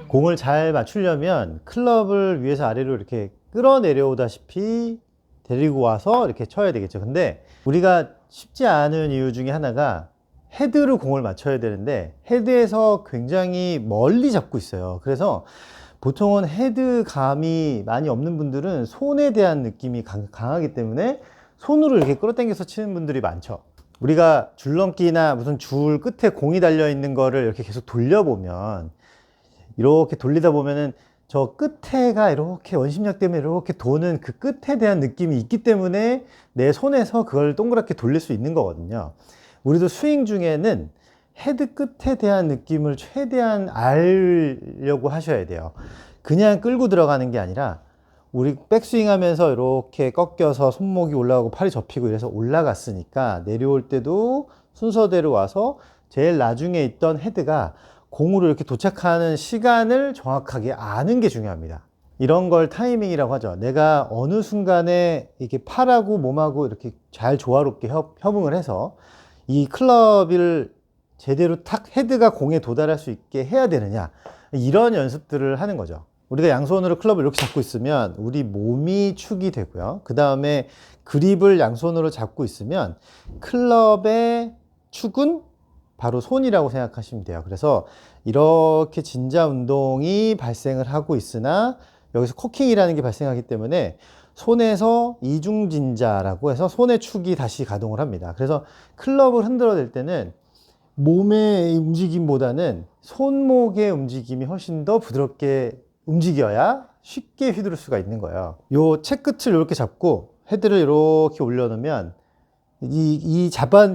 공을 잘 맞추려면 클럽을 위에서 아래로 이렇게 끌어내려오다시피 데리고 와서 이렇게 쳐야 되겠죠. 근데 우리가 쉽지 않은 이유 중에 하나가 헤드로 공을 맞춰야 되는데 헤드에서 굉장히 멀리 잡고 있어요. 그래서 보통은 헤드감이 많이 없는 분들은 손에 대한 느낌이 강하기 때문에 손으로 이렇게 끌어당겨서 치는 분들이 많죠. 우리가 줄넘기나 무슨 줄 끝에 공이 달려 있는 거를 이렇게 계속 돌려보면, 이렇게 돌리다 보면은 저 끝에가 이렇게 원심력 때문에 이렇게 도는 그 끝에 대한 느낌이 있기 때문에 내 손에서 그걸 동그랗게 돌릴 수 있는 거거든요. 우리도 스윙 중에는 헤드 끝에 대한 느낌을 최대한 알려고 하셔야 돼요. 그냥 끌고 들어가는 게 아니라 우리 백스윙 하면서 이렇게 꺾여서 손목이 올라가고 팔이 접히고 이래서 올라갔으니까 내려올 때도 순서대로 와서 제일 나중에 있던 헤드가 공으로 이렇게 도착하는 시간을 정확하게 아는 게 중요합니다. 이런 걸 타이밍이라고 하죠. 내가 어느 순간에 이렇게 팔하고 몸하고 이렇게 잘 조화롭게 협응을 해서 이 클럽을 제대로 탁 헤드가 공에 도달할 수 있게 해야 되느냐, 이런 연습들을 하는 거죠. 우리가 양손으로 클럽을 이렇게 잡고 있으면 우리 몸이 축이 되고요. 그 다음에 그립을 양손으로 잡고 있으면 클럽의 축은 바로 손이라고 생각하시면 돼요. 그래서 이렇게 진자 운동이 발생을 하고 있으나 여기서 코킹이라는 게 발생하기 때문에 손에서 이중진자라고 해서 손의 축이 다시 가동을 합니다. 그래서 클럽을 흔들어 댈 때는 몸의 움직임보다는 손목의 움직임이 훨씬 더 부드럽게 움직여야 쉽게 휘두를 수가 있는 거예요. 요 채끝을 이렇게 잡고 헤드를 이렇게 올려놓으면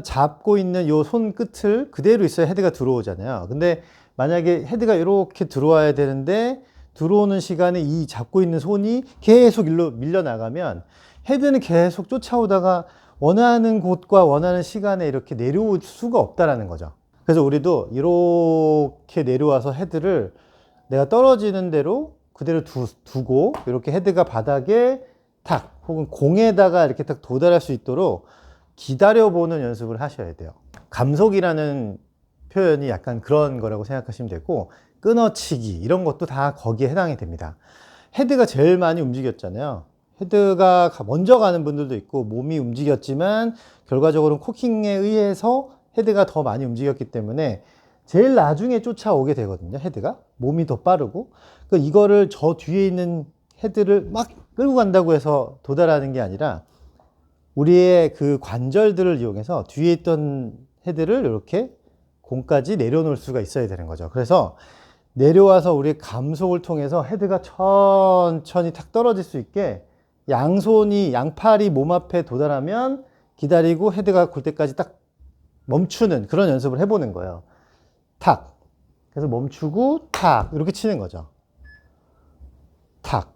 잡고 있는 요 손 끝을 그대로 있어야 헤드가 들어오잖아요. 근데 만약에 헤드가 이렇게 들어와야 되는데 들어오는 시간에 이 잡고 있는 손이 계속 일로 밀려나가면 헤드는 계속 쫓아오다가 원하는 곳과 원하는 시간에 이렇게 내려올 수가 없다라는 거죠. 그래서 우리도 이렇게 내려와서 헤드를 내가 떨어지는 대로 그대로 두고 이렇게 헤드가 바닥에 탁 혹은 공에다가 이렇게 딱 도달할 수 있도록 기다려보는 연습을 하셔야 돼요. 감속이라는 표현이 약간 그런 거라고 생각하시면 되고, 끊어치기 이런 것도 다 거기에 해당이 됩니다. 헤드가 제일 많이 움직였잖아요. 헤드가 먼저 가는 분들도 있고 몸이 움직였지만 결과적으로는 코킹에 의해서 헤드가 더 많이 움직였기 때문에 제일 나중에 쫓아오게 되거든요. 헤드가 몸이 더 빠르고, 그러니까 이거를 저 뒤에 있는 헤드를 막 끌고 간다고 해서 도달하는 게 아니라 우리의 그 관절들을 이용해서 뒤에 있던 헤드를 이렇게 공까지 내려놓을 수가 있어야 되는 거죠. 그래서 내려와서 우리의 감속을 통해서 헤드가 천천히 탁 떨어질 수 있게 양손이, 양팔이 몸 앞에 도달하면 기다리고 헤드가 굴 때까지 딱 멈추는 그런 연습을 해보는 거예요. 탁. 그래서 멈추고 탁. 이렇게 치는 거죠. 탁.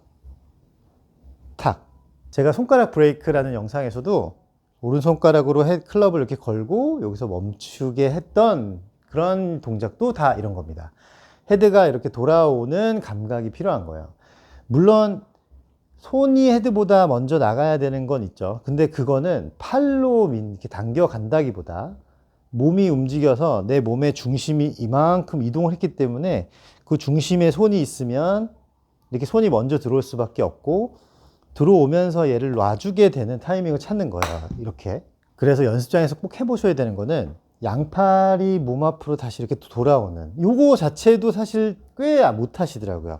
탁. 제가 손가락 브레이크라는 영상에서도 오른손가락으로 클럽을 이렇게 걸고 여기서 멈추게 했던 그런 동작도 다 이런 겁니다. 헤드가 이렇게 돌아오는 감각이 필요한 거예요. 물론 손이 헤드보다 먼저 나가야 되는 건 있죠. 근데 그거는 팔로 이렇게 당겨 간다기보다 몸이 움직여서 내 몸의 중심이 이만큼 이동을 했기 때문에 그 중심에 손이 있으면 이렇게 손이 먼저 들어올 수밖에 없고, 들어오면서 얘를 놔주게 되는 타이밍을 찾는 거예요. 이렇게. 그래서 연습장에서 꼭 해보셔야 되는 거는 양팔이 몸 앞으로 다시 이렇게 돌아오는 요거 자체도 사실 꽤 못 하시더라고요.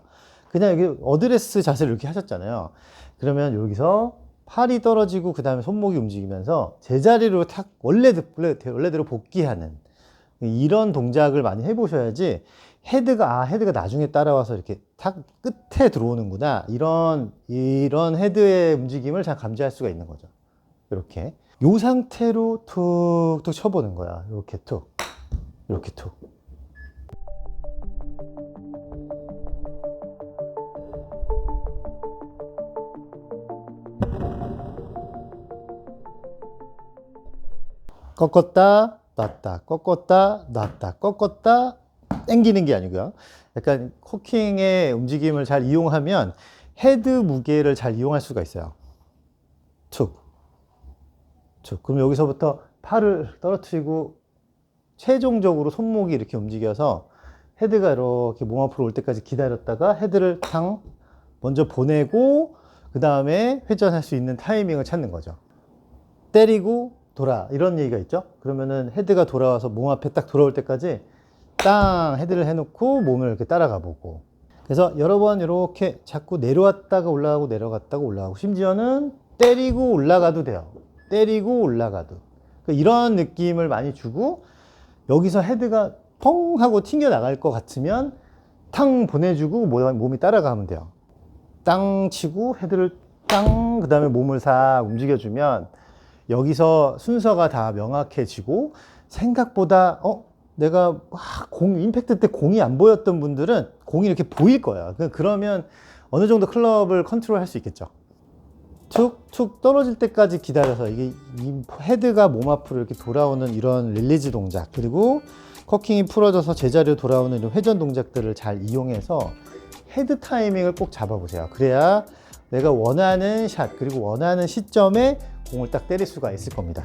그냥 여기 어드레스 자세를 이렇게 하셨잖아요. 그러면 여기서 팔이 떨어지고 그 다음에 손목이 움직이면서 제자리로 탁 원래대로 복귀하는 이런 동작을 많이 해보셔야지 헤드가 나중에 따라와서 이렇게 탁 끝에 들어오는구나, 이런 헤드의 움직임을 잘 감지할 수가 있는 거죠. 이렇게 요 상태로 툭툭 쳐보는 거야. 이렇게 툭, 이렇게 툭. 꺾었다 놨다, 꺾었다 놨다, 꺾었다 당기는 게 아니고요. 약간 코킹의 움직임을 잘 이용하면 헤드 무게를 잘 이용할 수가 있어요. 툭, 툭. 그럼 여기서부터 팔을 떨어뜨리고 최종적으로 손목이 이렇게 움직여서 헤드가 이렇게 몸 앞으로 올 때까지 기다렸다가 헤드를 탕 먼저 보내고 그 다음에 회전할 수 있는 타이밍을 찾는 거죠. 때리고 돌아 이런 얘기가 있죠. 그러면은 헤드가 돌아와서 몸 앞에 딱 돌아올 때까지 땅 헤드를 해놓고 몸을 이렇게 따라가 보고, 그래서 여러 번 이렇게 자꾸 내려왔다가 올라가고 내려갔다가 올라가고, 심지어는 때리고 올라가도 돼요. 때리고 올라가도. 그러니까 이런 느낌을 많이 주고, 여기서 헤드가 펑 하고 튕겨 나갈 것 같으면 탕 보내주고 몸이 따라가면 돼요. 땅 치고 헤드를 땅, 그 다음에 몸을 싹 움직여주면 여기서 순서가 다 명확해지고, 생각보다 내가 임팩트 때 공이 안 보였던 분들은 공이 이렇게 보일 거예요. 그러면 어느 정도 클럽을 컨트롤 할 수 있겠죠. 툭툭 떨어질 때까지 기다려서 이 헤드가 몸 앞으로 이렇게 돌아오는 이런 릴리즈 동작, 그리고 커킹이 풀어져서 제자리로 돌아오는 이런 회전 동작들을 잘 이용해서 헤드 타이밍을 꼭 잡아보세요. 그래야 내가 원하는 샷, 그리고 원하는 시점에 공을 딱 때릴 수가 있을 겁니다.